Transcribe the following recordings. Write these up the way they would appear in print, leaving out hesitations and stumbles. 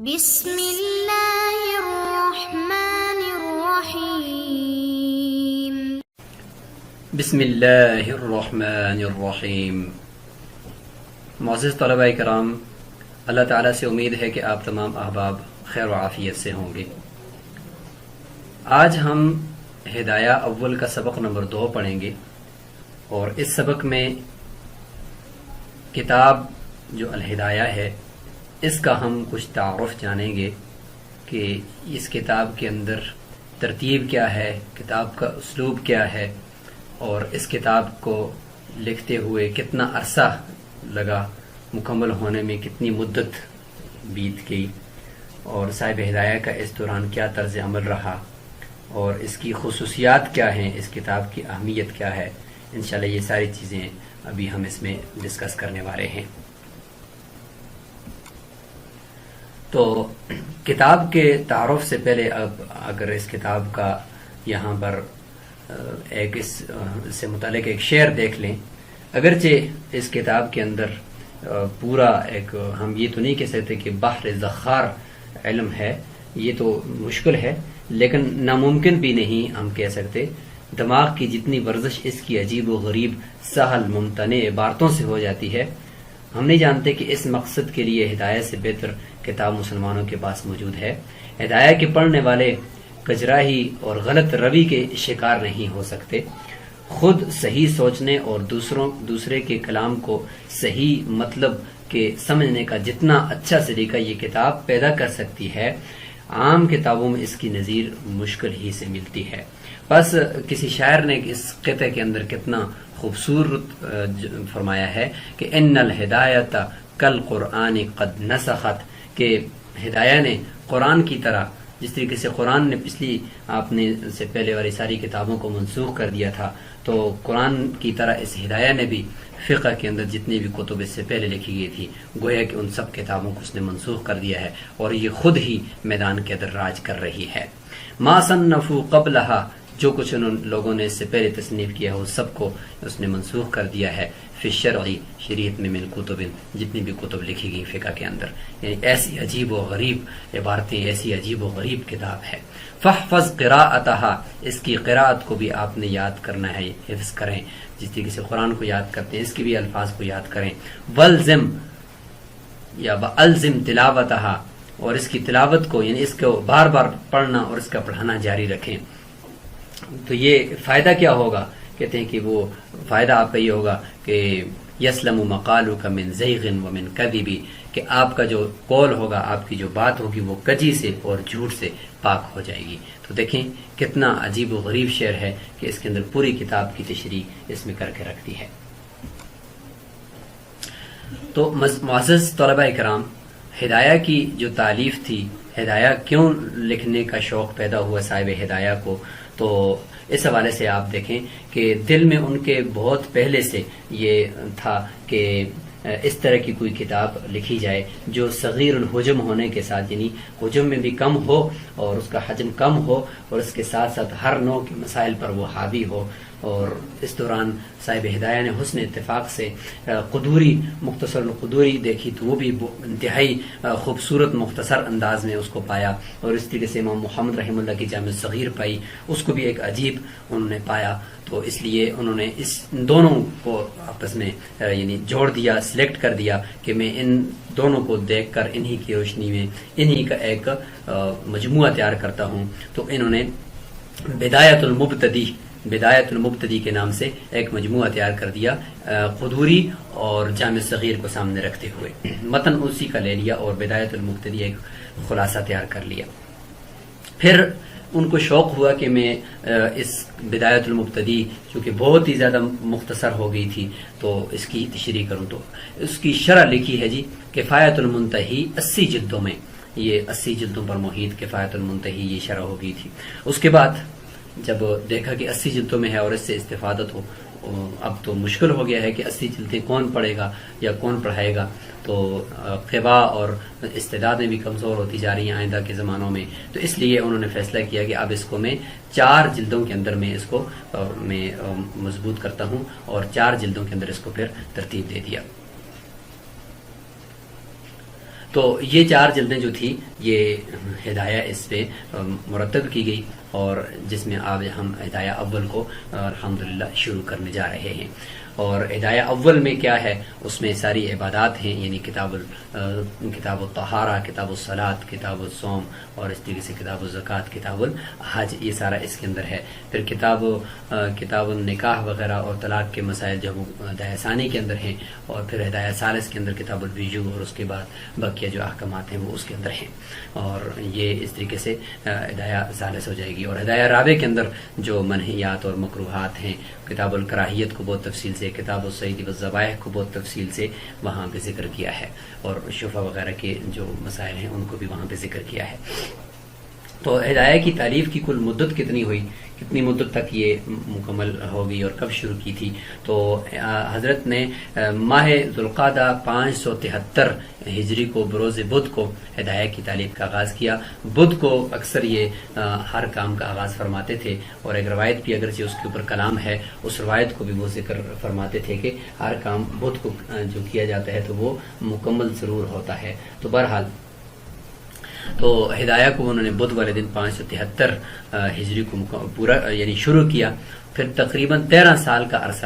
بسم اللہ الرحمن الرحیم بسم اللہ الرحمن الرحیم۔ معزز طلباء کرام، اللہ تعالیٰ سے امید ہے کہ آپ تمام احباب خیر و عافیت سے ہوں گے۔ آج ہم ہدایہ اول کا سبق نمبر 2 پڑھیں گے، اور اس سبق میں کتاب جو الہدایہ ہے اس کا ہم کچھ تعارف جانیں گے کہ اس کتاب کے اندر ترتیب کیا ہے، کتاب کا اسلوب کیا ہے، اور اس کتاب کو لکھتے ہوئے کتنا عرصہ لگا، مکمل ہونے میں کتنی مدت بیت گئی، اور صاحب ہدایہ کا اس دوران کیا طرز عمل رہا، اور اس کی خصوصیات کیا ہیں، اس کتاب کی اہمیت کیا ہے۔ انشاءاللہ یہ ساری چیزیں ابھی ہم اس میں ڈسکس کرنے والے ہیں۔ تو کتاب کے تعارف سے پہلے اب اگر اس کتاب کا یہاں پر ایک اس سے متعلق ایک شعر دیکھ لیں، اگرچہ اس کتاب کے اندر پورا ایک ہم یہ تو نہیں کہہ سکتے کہ بحر ذخار علم ہے، یہ تو مشکل ہے، لیکن ناممکن بھی نہیں ہم کہہ سکتے۔ دماغ کی جتنی ورزش اس کی عجیب و غریب سہل ممتنع عبارتوں سے ہو جاتی ہے، ہم نہیں جانتے کہ اس مقصد کے لیے ہدایہ سے بہتر کتاب مسلمانوں کے پاس موجود ہے۔ ہدایہ کے پڑھنے والے کجراہی اور غلط روی کے شکار نہیں ہو سکتے۔ خود صحیح سوچنے اور دوسرے کے کلام کو صحیح مطلب کے سمجھنے کا جتنا اچھا سلیقہ یہ کتاب پیدا کر سکتی ہے، عام کتابوں میں اس کی نظیر مشکل ہی سے ملتی ہے۔ بس کسی شاعر نے اس قطعے کے اندر کتنا خوبصورت فرمایا ہے کہ ان الہدایت کالقرآن قد نسخت، کہ ہدایہ نے قرآن کی طرح، جس طریقے سے قرآن نے پچھلی آپ نے سے پہلے والی ساری کتابوں کو منسوخ کر دیا تھا، تو قرآن کی طرح اس ہدایہ نے بھی فقہ کے اندر جتنی بھی کتب اس سے پہلے لکھی گئی تھی، گویا کہ ان سب کتابوں کو اس نے منسوخ کر دیا ہے، اور یہ خود ہی میدان کے اندر راج کر رہی ہے۔ ما صنفوا قبلها، جو کچھ ان لوگوں نے اس سے پہلے تصنیف کیا وہ سب کو اس نے منسوخ کر دیا ہے۔ فی الشرعی، شریعت میں، من کتب، جتنی بھی کتب لکھی گئی فقہ کے اندر، یعنی ایسی عجیب و غریب عبارتیں، ایسی عجیب و غریب کتاب ہے۔ فاحفظ قراءتها، اس کی قراءت کو بھی آپ نے یاد کرنا ہے، حفظ کریں، جس طریقے سے قرآن کو یاد کرتے ہیں اس کے بھی الفاظ کو یاد کریں۔ والزم یا والزم تلاوتها، اور اس کی تلاوت کو، یعنی اس کو بار بار پڑھنا اور اس کا پڑھانا جاری رکھیں۔ تو یہ فائدہ کیا ہوگا؟ کہتے ہیں کہ وہ فائدہ آپ کا یہ ہوگا کہ یسلم مقالک من زیغ ومن کذب، کہ آپ کا جو قول ہوگا، آپ کی جو بات ہوگی وہ کجی سے اور جھوٹ سے پاک ہو جائے گی۔ تو دیکھیں کتنا عجیب و غریب شعر ہے کہ اس کے اندر پوری کتاب کی تشریح اس میں کر کے رکھتی ہے۔ تو معزز طلباء کرام، ہدایہ کی جو تالیف تھی، ہدایہ کیوں لکھنے کا شوق پیدا ہوا صاحب ہدایہ کو، تو اس حوالے سے آپ دیکھیں کہ دل میں ان کے بہت پہلے سے یہ تھا کہ اس طرح کی کوئی کتاب لکھی جائے جو صغیر الحجم ہونے کے ساتھ، یعنی حجم میں بھی کم ہو اور اس کا حجم کم ہو، اور اس کے ساتھ ساتھ ہر نوع کے مسائل پر وہ حاوی ہو۔ اور اس دوران صاحب ہدایہ نے حسن اتفاق سے قدوری، مختصر القدوری دیکھی تو وہ بھی انتہائی خوبصورت مختصر انداز میں اس کو پایا، اور اس طریقے سے امام محمد رحمہ اللہ کی جامع صغیر پائی، اس کو بھی ایک عجیب انہوں نے پایا۔ تو اس لیے انہوں نے اس دونوں کو آپس میں یعنی جوڑ دیا، سلیکٹ کر دیا کہ میں ان دونوں کو دیکھ کر انہی کی روشنی میں انہی کا ایک مجموعہ تیار کرتا ہوں۔ تو انہوں نے بدایت المبتدی کے نام سے ایک مجموعہ تیار کر دیا، قدوری اور جامع صغیر کو سامنے رکھتے ہوئے متن اسی کا لے لیا، اور بدایت المبتدی ایک خلاصہ تیار کر لیا۔ پھر ان کو شوق ہوا کہ میں اس بدایت المبتدی، چونکہ بہت ہی زیادہ مختصر ہو گئی تھی، تو اس کی تشریح کروں۔ تو اس کی شرح لکھی ہے جی کفایت المنتہی، 80 جلدوں میں، یہ 80 جلدوں پر محیط کفایت المنتہی یہ شرح ہو گئی تھی۔ اس کے بعد جب دیکھا کہ 80 جلدوں میں ہے اور اس سے استفادت ہو، اب تو مشکل ہو گیا ہے کہ 80 جلدیں کون پڑھے گا یا کون پڑھائے گا، تو قبا اور استعدادیں بھی کمزور ہوتی جا رہی ہیں آئندہ کے زمانوں میں، تو اس لیے انہوں نے فیصلہ کیا کہ اب اس کو میں 4 جلدوں کے اندر میں اس کو میں مضبوط کرتا ہوں، اور 4 جلدوں کے اندر اس کو پھر ترتیب دے دیا۔ تو یہ 4 جلدیں جو تھی یہ ہدایہ اس پہ مرتب کی گئی، اور جس میں آج ہم ہدایہ اول کو الحمدللہ شروع کرنے جا رہے ہیں۔ اور ہدایہ اول میں کیا ہے، اس میں ساری عبادات ہیں، یعنی کتاب الطہارہ، کتاب الصلاۃ، کتاب الصوم، اور اس طریقے سے کتاب الزکوٰۃ، کتاب الحج، یہ سارا اس کے اندر ہے۔ پھر کتاب النکاح وغیرہ اور طلاق کے مسائل جو ہدایہ ثانی کے اندر ہیں، اور پھر ہدایہ ثالث کے اندر کتاب الوضو، اور اس کے بعد بقیہ جو احکامات ہیں وہ اس کے اندر ہیں، اور یہ اس طریقے سے ہدایہ ثالث ہو جائے گی۔ اور ہدایہ رابع کے اندر جو منہیات اور مکروہات ہیں، کتاب الکراہیت کو بہت تفصیل سے، کتاب الصید والذبائح کو بہت تفصیل سے وہاں پہ ذکر کیا ہے، اور شفع وغیرہ کے جو مسائل ہیں ان کو بھی وہاں پہ ذکر کیا ہے۔ تو ہدایہ کی تعریف کی کل مدت کتنی ہوئی، کتنی مدت تک یہ مکمل ہوگی اور کب شروع کی تھی؟ تو حضرت نے ماہ ذوالقعدہ 573 ہجری کو بروز بدھ کو ہدایہ کی تعلیف کا آغاز کیا۔ بدھ کو اکثر یہ ہر کام کا آغاز فرماتے تھے، اور ایک روایت بھی اگرچہ اس کے اوپر کلام ہے، اس روایت کو بھی وہ ذکر فرماتے تھے کہ ہر کام بدھ کو جو کیا جاتا ہے تو وہ مکمل ضرور ہوتا ہے۔ تو بہرحال تو ہدایہ کو انہوں نے بدھ والے دن 573 ہجری کو پورا یعنی شروع کیا۔ پھر تقریباً 13 سال کا عرصہ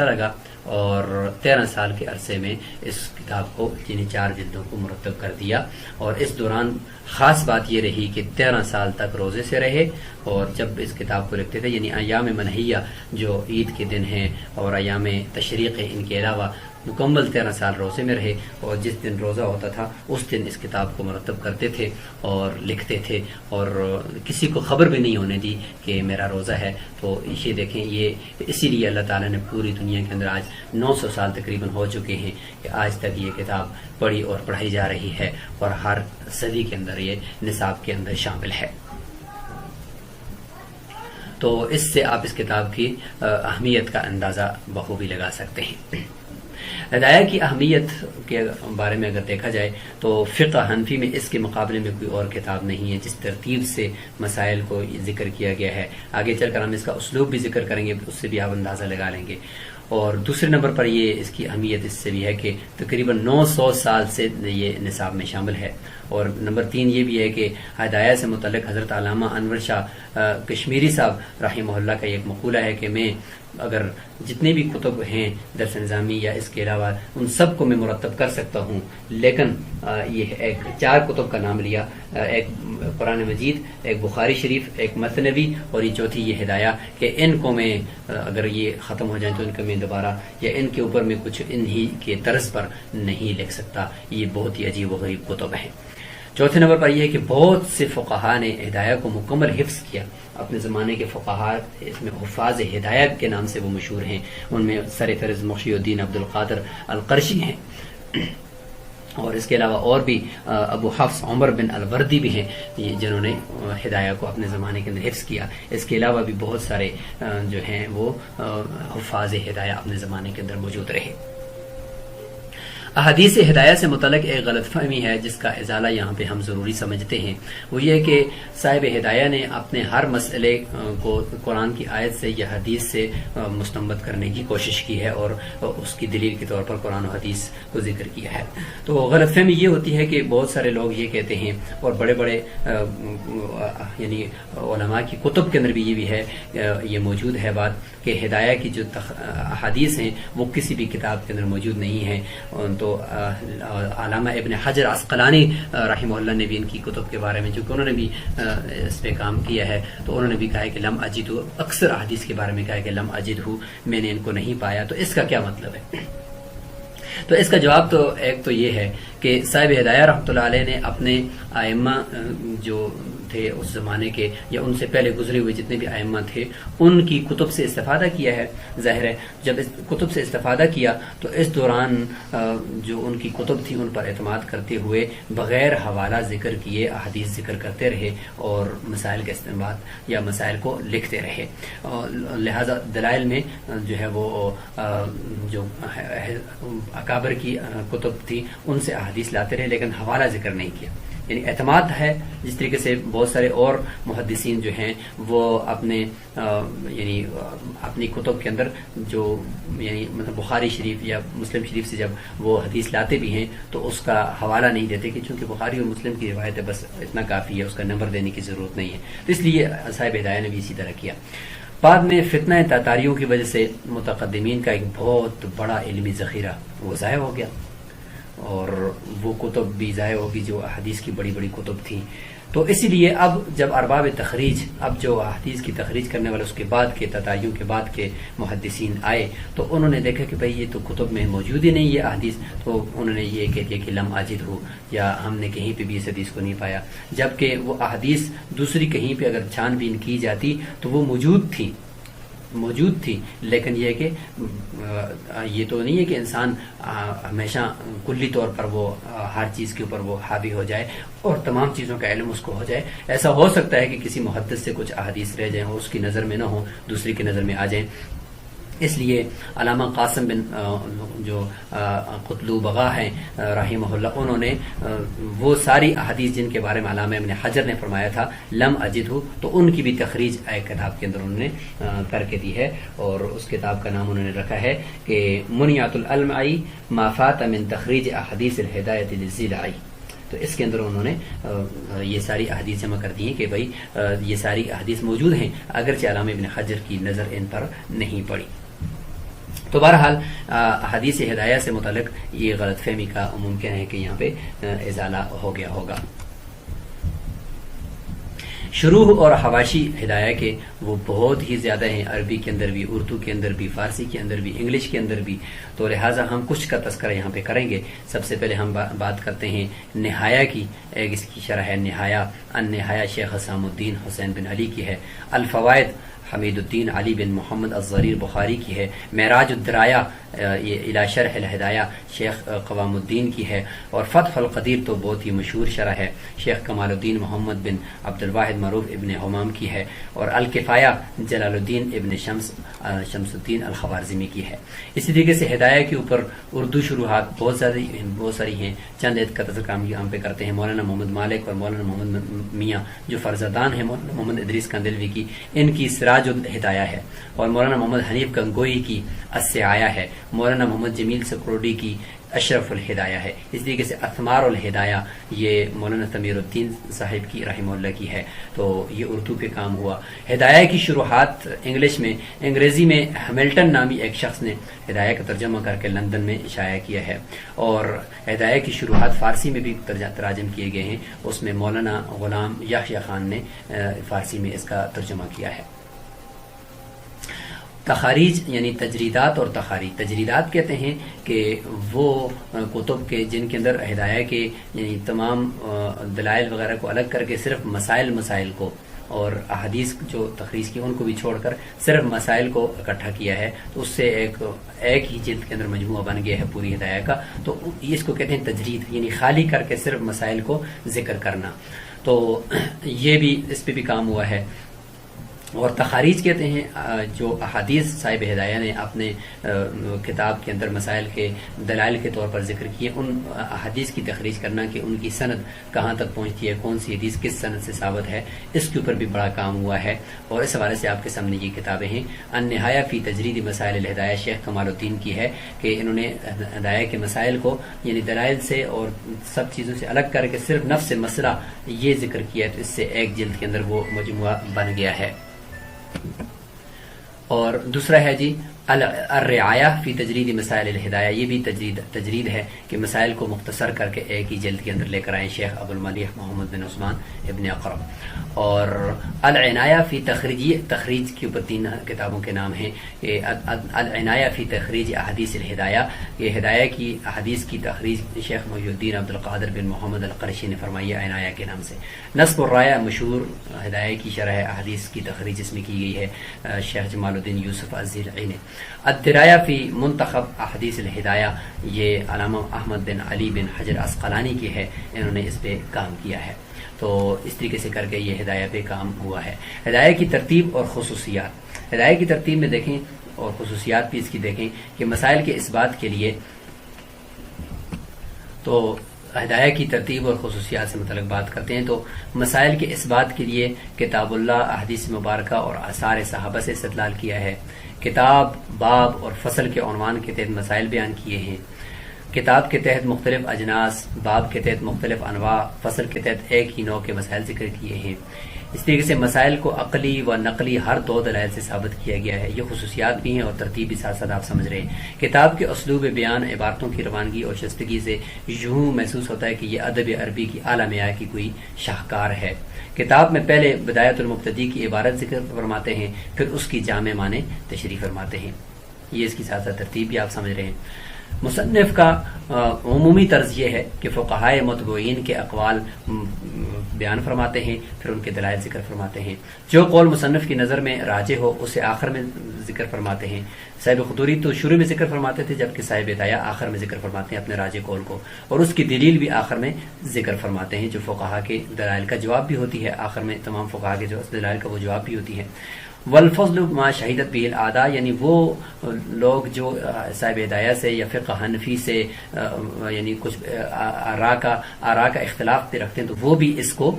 لگا، اور 13 سال کے عرصے میں اس کتاب کو یعنی 4 جلدوں کو مرتب کر دیا۔ اور اس دوران خاص بات یہ رہی کہ 13 سال تک روزے سے رہے، اور جب اس کتاب کو لکھتے تھے یعنی ایام منہیہ جو عید کے دن ہیں اور ایام تشریق ہیں، ان کے علاوہ مکمل 13 سال روزے میں رہے، اور جس دن روزہ ہوتا تھا اس دن اس کتاب کو مرتب کرتے تھے اور لکھتے تھے، اور کسی کو خبر بھی نہیں ہونے دی کہ میرا روزہ ہے۔ تو یہ دیکھیں، یہ اسی لیے اللہ تعالیٰ نے پوری دنیا کے اندر آج 900 سال تقریباً ہو چکے ہیں کہ آج تک یہ کتاب پڑھی اور پڑھائی جا رہی ہے، اور ہر صدی کے اندر یہ نصاب کے اندر شامل ہے۔ تو اس سے آپ اس کتاب کی اہمیت کا اندازہ بخوبی لگا سکتے ہیں۔ ہدایہ کی اہمیت کے بارے میں اگر دیکھا جائے تو فقہ حنفی میں اس کے مقابلے میں کوئی اور کتاب نہیں ہے جس ترتیب سے مسائل کو ذکر کیا گیا ہے۔ آگے چل کر ہم اس کا اسلوب بھی ذکر کریں گے، اس سے بھی آپ اندازہ لگا لیں گے۔ اور دوسرے نمبر پر یہ اس کی اہمیت اس سے بھی ہے کہ تقریباً 900 سال سے یہ نصاب میں شامل ہے۔ اور نمبر 3 یہ بھی ہے کہ ہدایہ سے متعلق حضرت علامہ انور شاہ کشمیری صاحب رحمہ اللہ کا ایک مقولہ ہے کہ میں اگر جتنے بھی کتب ہیں درس نظامی یا اس کے علاوہ ان سب کو میں مرتب کر سکتا ہوں، لیکن یہ ایک 4 کتب کا نام لیا، ایک قرآن مجید، ایک بخاری شریف، ایک مثنوی، اور یہ چوتھی یہ ہدایہ، کہ ان کو میں اگر یہ ختم ہو جائیں تو ان کو میں دوبارہ یا ان کے اوپر میں کچھ انہی کے طرز پر نہیں لکھ سکتا۔ یہ بہت ہی عجیب و غریب کتب ہیں۔ چوتھے نمبر پر یہ ہے کہ بہت سے فقہا نے ہدایہ کو مکمل حفظ کیا۔ اپنے زمانے کے فقہا اس میں حفاظ ہدایہ کے نام سے وہ مشہور ہیں، ان میں سر فہرست مخشی الدین عبد القادر القرشی ہیں، اور اس کے علاوہ اور بھی ابو حفص عمر بن الوردی بھی ہیں جنہوں نے ہدایہ کو اپنے زمانے کے اندر حفظ کیا۔ اس کے علاوہ بھی بہت سارے جو ہیں وہ حفاظ ہدایہ اپنے زمانے کے اندر موجود رہے۔ احادیث ہدایہ سے متعلق ایک غلط فہمی ہے جس کا ازالہ یہاں پہ ہم ضروری سمجھتے ہیں، وہ یہ کہ صاحب ہدایہ نے اپنے ہر مسئلے کو قرآن کی آیت سے یا حدیث سے مستنبط کرنے کی کوشش کی ہے اور اس کی دلیل کے طور پر قرآن و حدیث کو ذکر کیا ہے۔ تو غلط فہمی یہ ہوتی ہے کہ بہت سارے لوگ یہ کہتے ہیں، اور بڑے بڑے یعنی علماء کی کتب کے اندر بھی یہ بھی ہے، یہ موجود ہے بات کہ ہدایہ کی جو احادیث ہیں وہ کسی بھی کتاب کے اندر موجود نہیں ہیں۔ تو علامہ ابن حجر عسقلانی رحمہ اللہ نے بھی ان کی کتب کے بارے میں، چونکہ انہوں نے بھی اس پہ کام کیا ہے، تو انہوں نے بھی کہا ہے کہ لم اجدہ، اکثر احادیث کے بارے میں کہا ہے کہ لم اجدہ، میں نے ان کو نہیں پایا۔ تو اس کا کیا مطلب ہے؟ تو اس کا جواب تو ایک تو یہ ہے کہ صاحب ہدایہ رحمۃ اللہ علیہ نے اپنے ائمہ جو تھے اس زمانے کے یا ان سے پہلے گزرے ہوئے جتنے بھی ائمہ تھے ان کی کتب سے استفادہ کیا ہے۔ ظاہر ہے جب اس کتب سے استفادہ کیا تو اس دوران جو ان کی کتب تھی ان پر اعتماد کرتے ہوئے بغیر حوالہ ذکر کیے احادیث ذکر کرتے رہے اور مسائل کا استنباط یا مسائل کو لکھتے رہے۔ لہذا دلائل میں جو ہے وہ جو اکابر کی کتب تھی ان سے احادیث لاتے رہے لیکن حوالہ ذکر نہیں کیا۔ یعنی اعتماد ہے. جس طریقے سے بہت سارے اور محدثین جو ہیں وہ اپنے یعنی اپنی کتب کے اندر جو یعنی مطلب بخاری شریف یا مسلم شریف سے جب وہ حدیث لاتے بھی ہیں تو اس کا حوالہ نہیں دیتے کہ چونکہ بخاری اور مسلم کی روایت ہے بس اتنا کافی ہے، اس کا نمبر دینے کی ضرورت نہیں ہے. تو اس لیے صاحب ہدایہ نے بھی اسی طرح کیا. بعد میں فتنہ تاتاریوں کی وجہ سے متقدمین کا ایک بہت بڑا علمی ذخیرہ وہ ضائع ہو گیا، اور وہ کتب بھی ضائع ہوگی جو احادیث کی بڑی بڑی کتب تھیں. تو اسی لیے اب جب ارباب تخریج، اب جو احادیث کی تخریج کرنے والے اس کے بعد کے تاتاریوں کے بعد کے محدثین آئے تو انہوں نے دیکھا کہ بھئی یہ تو کتب میں موجود ہی نہیں یہ احادیث، تو انہوں نے یہ کہہ دیا کہ لم اجد ہو، یا ہم نے کہیں پہ بھی اس حدیث کو نہیں پایا. جبکہ وہ احادیث دوسری کہیں پہ اگر چھان بین کی جاتی تو وہ موجود تھی، لیکن یہ کہ یہ تو نہیں ہے کہ انسان ہمیشہ کلی طور پر وہ ہر چیز کے اوپر وہ حاوی ہو جائے اور تمام چیزوں کا علم اس کو ہو جائے. ایسا ہو سکتا ہے کہ کسی محدث سے کچھ احادیث رہ جائیں اور اس کی نظر میں نہ ہو، دوسری کی نظر میں آ جائیں. اس لیے علامہ قاسم بن جو قطلو بغا ہیں رحمہ اللہ، انہوں نے وہ ساری احادیث جن کے بارے میں علامہ ابن حجر نے فرمایا تھا لم اجد ہو، تو ان کی بھی تخریج ایک کتاب کے اندر انہوں نے کر کے دی ہے، اور اس کتاب کا نام انہوں نے رکھا ہے کہ منیات العلمائی ما فات من تخریج احادیث الہدایۃ للزیلعی. تو اس کے اندر انہوں نے یہ ساری احادیث جمع کر دی ہیں کہ بھائی یہ ساری احادیث موجود ہیں، اگرچہ علامہ ابن حجر کی نظر ان پر نہیں پڑی. تو بہرحال حدیث ہدایہ سے متعلق یہ غلط فہمی کا ممکن ہے کہ یہاں پہ ازالہ ہو گیا ہوگا. شروح اور حواشی ہدایہ کے وہ بہت ہی زیادہ ہیں، عربی کے اندر بھی، اردو کے اندر بھی، فارسی کے اندر بھی، انگلش کے اندر بھی. تو لہٰذا ہم کچھ کا تذکرہ یہاں پہ کریں گے. سب سے پہلے ہم بات کرتے ہیں نہایہ کی. ایک اس کی شرح ہے نہایہ، النہایہ شیخ حسام الدین حسین بن علی کی ہے. الفوائد حمید الدین علی بن محمد الظریر بخاری کی ہے. معراج الدرایا الی شرح الہدایہ شیخ قوام الدین کی ہے. اور فتح القدیر تو بہت ہی مشہور شرح ہے، شیخ کمال الدین محمد بن عبد الواحد معروف ابن حمام کی ہے. اور الکفایہ جلال الدین ابن شمس الدین الخوارزمی کی ہے. اسی طریقے سے ہدایہ کے اوپر اردو شروحات بہت ساری ہیں. چند ایک کا تذکرہ ہم یہاں پہ کرتے ہیں. مولانا محمد مالک اور مولانا محمد میاں جو فرزندان ہیں مولانا محمد ادریس کاندلوی کی، ان کی سراج الہدایہ ہے. اور مولانا محمد حنیف گنگوئی کی السعایہ ہے. مولانا محمد جمیل سکروڈی کی اشرف الہدایہ ہے. اس طریقے سے اثمار الہدایہ یہ مولانا تمیر الدین صاحب کی رحمہ اللہ کی ہے. تو یہ اردو پہ کام ہوا. ہدایہ کی شروحات انگلش میں، انگریزی میں ہیملٹن نامی ایک شخص نے ہدایہ کا ترجمہ کر کے لندن میں شائع کیا ہے. اور ہدایہ کی شروحات فارسی میں بھی تراجم کیے گئے ہیں. اس میں مولانا غلام یحییٰ خان نے فارسی میں اس کا ترجمہ کیا ہے. تخاریج یعنی تجریدات اور تخاریج. تجریدات کہتے ہیں کہ وہ کتب کے جن کے اندر ہدایہ کے یعنی تمام دلائل وغیرہ کو الگ کر کے صرف مسائل کو اور احادیث جو تخریج کی ان کو بھی چھوڑ کر صرف مسائل کو اکٹھا کیا ہے. تو اس سے ایک ہی جلد کے اندر مجموعہ بن گیا ہے پوری ہدایہ کا. تو اس کو کہتے ہیں تجرید، یعنی خالی کر کے صرف مسائل کو ذکر کرنا. تو یہ بھی اس پہ بھی کام ہوا ہے. اور تخاریج کہتے ہیں جو احادیث صاحب ہدایہ نے اپنے کتاب کے اندر مسائل کے دلائل کے طور پر ذکر کیے، ان احادیث کی تخریج کرنا کہ ان کی سند کہاں تک پہنچتی ہے، کون سی حدیث کس سند سے ثابت ہے، اس کے اوپر بھی بڑا کام ہوا ہے. اور اس حوالے سے آپ کے سامنے یہ کتابیں ہیں. النہایہ فی تجرید مسائل الہدایہ شیخ کمال الدین کی ہے کہ انہوں نے ہدایہ کے مسائل کو یعنی دلائل سے اور سب چیزوں سے الگ کر کے صرف نفس مسئلہ یہ ذکر کیا ہے. تو اس سے ایک جلد کے اندر وہ مجموعہ بن گیا ہے. اور دوسرا ہے جی الرعایہ فی تجرید مسائل الہدایہ. یہ بھی تجرید ہے کہ مسائل کو مختصر کر کے ایک ہی جلد کے اندر لے کر آئے شیخ ابو الملیح محمد بن عثمان ابن اقرب. اور العنایہ فی تخریج کے اوپر 3 کتابوں کے نام ہیں کہ العنایہ فی تخریج احادیث الہدایہ، یہ ہدایہ کی احادیث کی تخریج شیخ محی الدین عبد القادر بن محمد القرشی نے فرمائی ہے عنایہ کے نام سے. نصب الرایہ مشہور ہدایہ کی شرح احادیث کی تخریج اس میں کی گئی ہے شیخ جمال الدین یوسف الزیلعی نے. الدرایا فی منتخب احادیث الہدایہ یہ علامہ احمد بن علی بن حجر عسقلانی کی ہے، انہوں نے اس پہ کام کیا ہے. تو اس طریقے سے کر کے یہ ہدایہ پہ کام ہوا ہے. ہدایہ کی ترتیب اور خصوصیات. ہدایہ کی ترتیب میں دیکھیں اور خصوصیات بھی اس کی دیکھیں کہ مسائل کے اثبات کے لیے تو ہدایہ کی ترتیب اور خصوصیات سے متعلق بات کرتے ہیں تو مسائل کے اس بات کے لیے کتاب اللہ، احادیث مبارکہ اور آثار صحابہ سے استدلال کیا ہے. کتاب، باب اور فصل کے عنوان کے تحت مسائل بیان کیے ہیں. کتاب کے تحت مختلف اجناس، باب کے تحت مختلف انواع، فصل کے تحت ایک ہی نوع کے مسائل ذکر کیے ہیں. اس طریقے سے مسائل کو عقلی و نقلی ہر دو دلائل سے ثابت کیا گیا ہے. یہ خصوصیات بھی ہیں اور ترتیب بھی ساتھ ساتھ آپ سمجھ رہے ہیں. کتاب کے اسلوب بیان، عبارتوں کی روانگی اور شائستگی سے یوں محسوس ہوتا ہے کہ یہ ادب عربی کی اعلیٰ معیار کی کوئی شاہکار ہے. کتاب میں پہلے بدایت المبتدی کی عبارت ذکر فرماتے ہیں، پھر اس کی جامع معنی تشریح فرماتے ہیں. یہ اس کی ساتھ ساتھ ترتیب بھی آپ سمجھ رہے ہیں. مصنف کا عمومی طرز یہ ہے کہ فقہائے متبوعین کے اقوال بیان فرماتے ہیں، پھر ان کے دلائل ذکر فرماتے ہیں. جو قول مصنف کی نظر میں راجح ہو اسے آخر میں ذکر فرماتے ہیں. صاحب خطوری تو شروع میں ذکر فرماتے تھے، جبکہ صاحب ہدایہ آخر میں ذکر فرماتے ہیں اپنے راجح قول کو، اور اس کی دلیل بھی آخر میں ذکر فرماتے ہیں، جو فقہا کے دلائل کا جواب بھی ہوتی ہے. آخر میں تمام فقہا کے جو دلائل کا وہ جواب بھی ہوتی ہے. والفضل ما شہیدت به الاعداء، یعنی وہ لوگ جو صاحب ہدایہ سے یا فقہ حنفی سے یعنی کچھ آراء کا اختلاف پہ رکھتے ہیں تو وہ بھی اس کو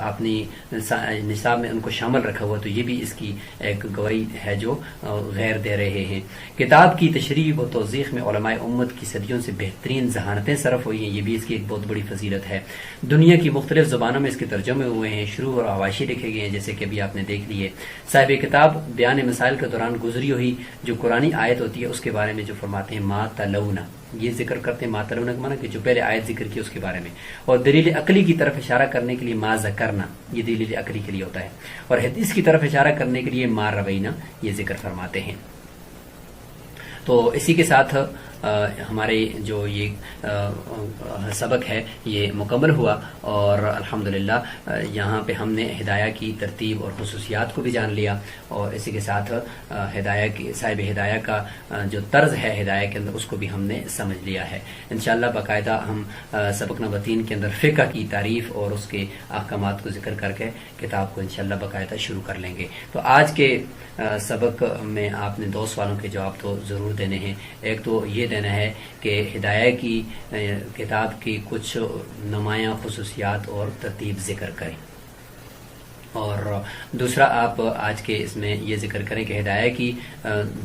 اپنی نصاب میں ان کو شامل رکھا ہوا، تو یہ بھی اس کی ایک گواہی ہے جو غیر دے رہے ہیں. کتاب کی تشریح و توضیح میں علماء امت کی صدیوں سے بہترین ذہانتیں صرف ہوئی ہیں، یہ بھی اس کی ایک بہت بڑی فضیلت ہے. دنیا کی مختلف زبانوں میں اس کے ترجمے ہوئے ہیں، شروع اور حواشی لکھے گئے ہیں، جیسے کہ ابھی آپ نے دیکھ لیے. صاحب کتاب بیان مسائل کے دوران گزری ہوئی جو قرآنی آیت ہوتی ہے اس کے بارے میں جو فرماتے ہیں ما تلونا، یہ ذکر کرتے ہیں ما تلونا کا معنی کہ جو پہلے آیت ذکر کی اس کے بارے میں، اور دلیل عقلی کی طرف اشارہ کرنے کے لیے ما ذکرنا، یہ دلیل عقلی کے لیے ہوتا ہے، اور حدیث کی طرف اشارہ کرنے کے لیے ما روینا، یہ ذکر فرماتے ہیں. تو اسی کے ساتھ ہمارے جو یہ سبق ہے یہ مکمل ہوا، اور الحمدللہ یہاں پہ ہم نے ہدایہ کی ترتیب اور خصوصیات کو بھی جان لیا، اور اسی کے ساتھ ہدایہ کی صاحب ہدایہ کا جو طرز ہے ہدایہ کے اندر اس کو بھی ہم نے سمجھ لیا ہے. انشاءاللہ باقاعدہ ہم سبق نمبر 3 کے اندر فقہ کی تعریف اور اس کے احکامات کو ذکر کر کے کتاب کو انشاءاللہ باقاعدہ شروع کر لیں گے. تو آج کے سبق میں آپ نے 2 سوالوں کے جواب تو ضرور دینے ہیں. ایک تو یہ دینا ہے کہ ہدایہ کی کتاب کی کچھ نمایاں خصوصیات اور ترتیب ذکر کریں، اور دوسرا آپ آج کے اس میں یہ ذکر کریں کہ ہدایہ کی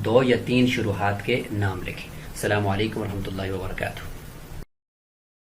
2 یا 3 شروحات کے نام لکھیں. السلام علیکم ورحمۃ اللہ وبرکاتہ.